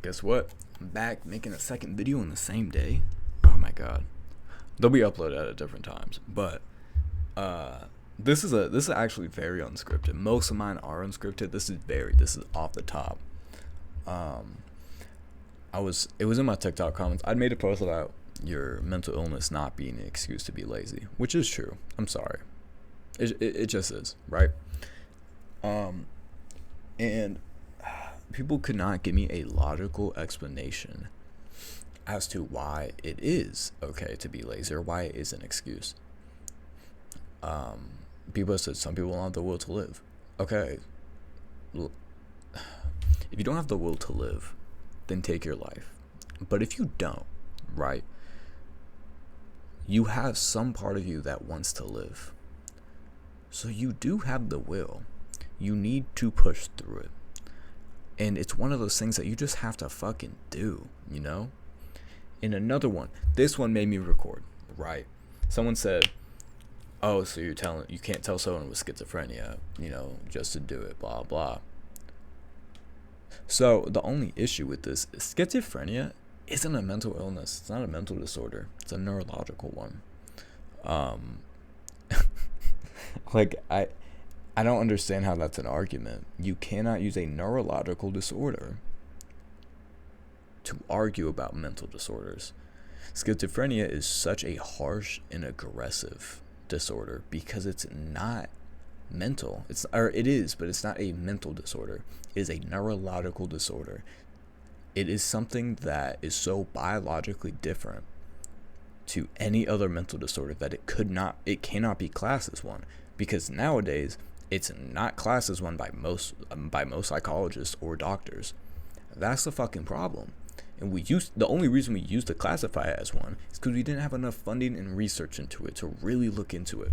Guess what? I'm back making a second video on the same day. Oh my god. They'll be uploaded at different times. But this is actually very unscripted. Most of mine are unscripted. This is off the top. It was in my TikTok comments. I'd made a post about your mental illness not being an excuse to be lazy, which is true. I'm sorry. It just is, right? And people could not give me a logical explanation as to why it is okay to be lazy or why it is an excuse. People said some people don't have the will to live. Okay. If you don't have the will to live, then take your life. But if you don't, right, you have some part of you that wants to live. So you do have the will. You need to push through it. And it's one of those things that you just have to fucking do, you know? And another one, this one made me record, right? Someone said, oh, so you can't tell someone with schizophrenia, just to do it, blah, blah. So the only issue with this is schizophrenia isn't a mental illness. It's not a mental disorder. It's a neurological one. I don't understand how that's an argument. You cannot use a neurological disorder to argue about mental disorders. Schizophrenia is such a harsh and aggressive disorder because it's not mental. It is, but it's not a mental disorder. It is a neurological disorder. It is something that is so biologically different to any other mental disorder that it cannot be classed as one, because nowadays it's not classed as one by most psychologists or doctors. That's the fucking problem. And the only reason we used to classify it as one is because we didn't have enough funding and research into it to really look into it.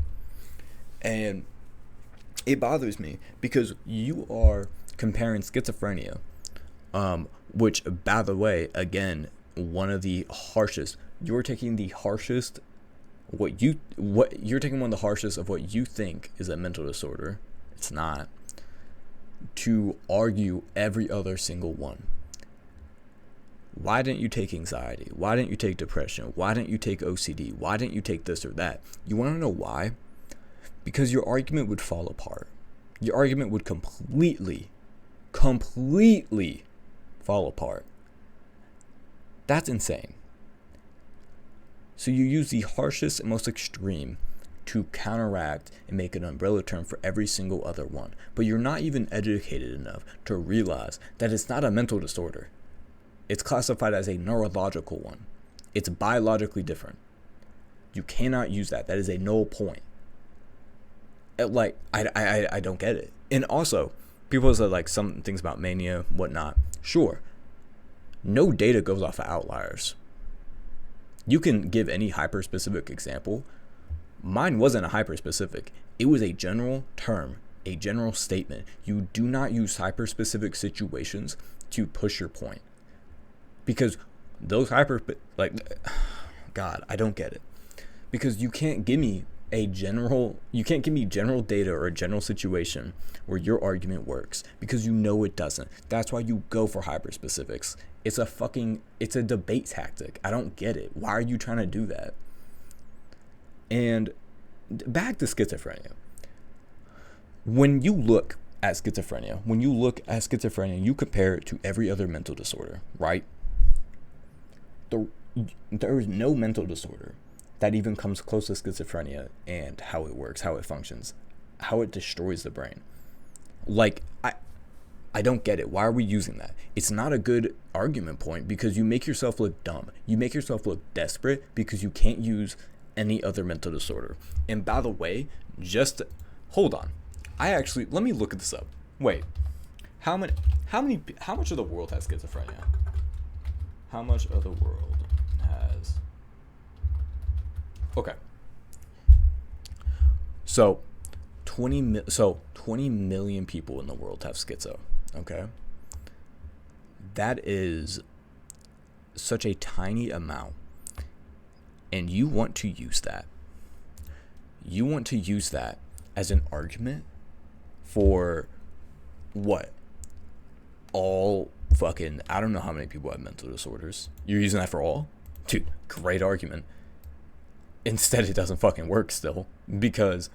And it bothers me because you are comparing schizophrenia, which, by the way, again, one of the harshest. You're taking the harshest. You're taking one of the harshest of what you think is a mental disorder. It's not. To argue every other single one. Why didn't you take anxiety? Why didn't you take depression? Why didn't you take OCD? Why didn't you take this or that? You want to know why? Because your argument would fall apart. Your argument would completely fall apart. That's insane. So you use the harshest and most extreme to counteract and make an umbrella term for every single other one. But you're not even educated enough to realize that it's not a mental disorder. It's classified as a neurological one. It's biologically different. You cannot use that. That is a null point. I don't get it. And also, people say some things about mania, whatnot. Sure. No data goes off of outliers. You can give any hyper-specific example. Mine wasn't a hyper-specific. It was a general term, a general statement. You do not use hyper-specific situations to push your point. Because those God, I don't get it. Because you can't give me general data or a general situation where your argument works, because it doesn't. That's why you go for hyper-specifics. It's a debate tactic. I don't get it. Why are you trying to do that? And back to schizophrenia. When you look at schizophrenia, you compare it to every other mental disorder, right? There is no mental disorder that even comes close to schizophrenia and how it works, how it functions, how it destroys the brain. I don't get it. Why are we using that? It's not a good argument point, because you make yourself look dumb. You make yourself look desperate because you can't use any other mental disorder. And by the way, hold on. Let me look this up. Wait, how much of the world has schizophrenia? How much of the world has? Okay. So 20 million people in the world have schizo. Okay. That is such a tiny amount. And you want to use that. You want to use that as an argument for what? all fucking, I don't know how many people have mental disorders. You're using that for all? Dude, great argument. Instead, it doesn't fucking work still, because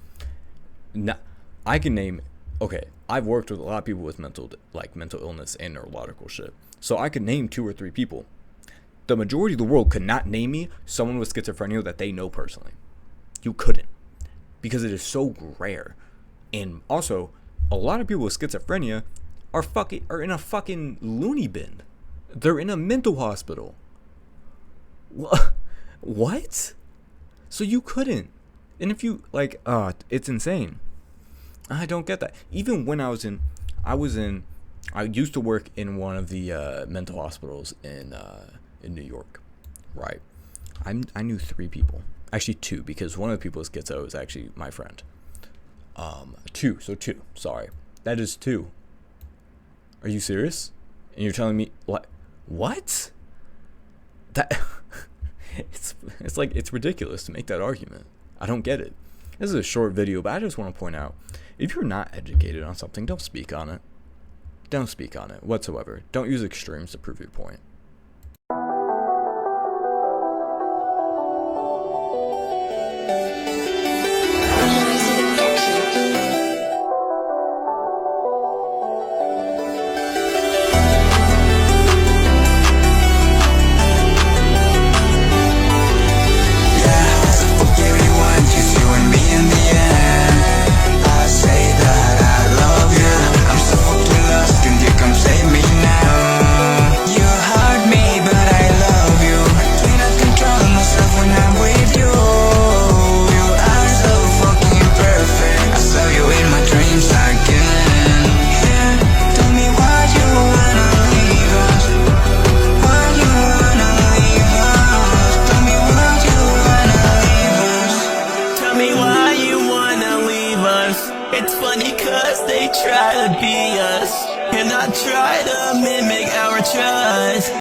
I can name, okay, I've worked with a lot of people with mental illness and neurological shit. So I could name 2 or 3 people. The majority of the world could not name me someone with schizophrenia that they know personally. You couldn't, because it is so rare. And also, a lot of people with schizophrenia are in a fucking loony bin. They're in a mental hospital. What? So you couldn't. And if you it's insane. I don't get that. Even when I used to work in one of the mental hospitals in New York, right? I knew 3 people, actually 2, because one of the people with schizo is actually my friend. 2. Sorry, that is 2. Are you serious? And you're telling me what? That it's ridiculous to make that argument. I don't get it. This is a short video, but I just want to point out, if you're not educated on something, don't speak on it. Don't speak on it whatsoever. Don't use extremes to prove your point. It's funny cause they try to be us, and I try to mimic our trust.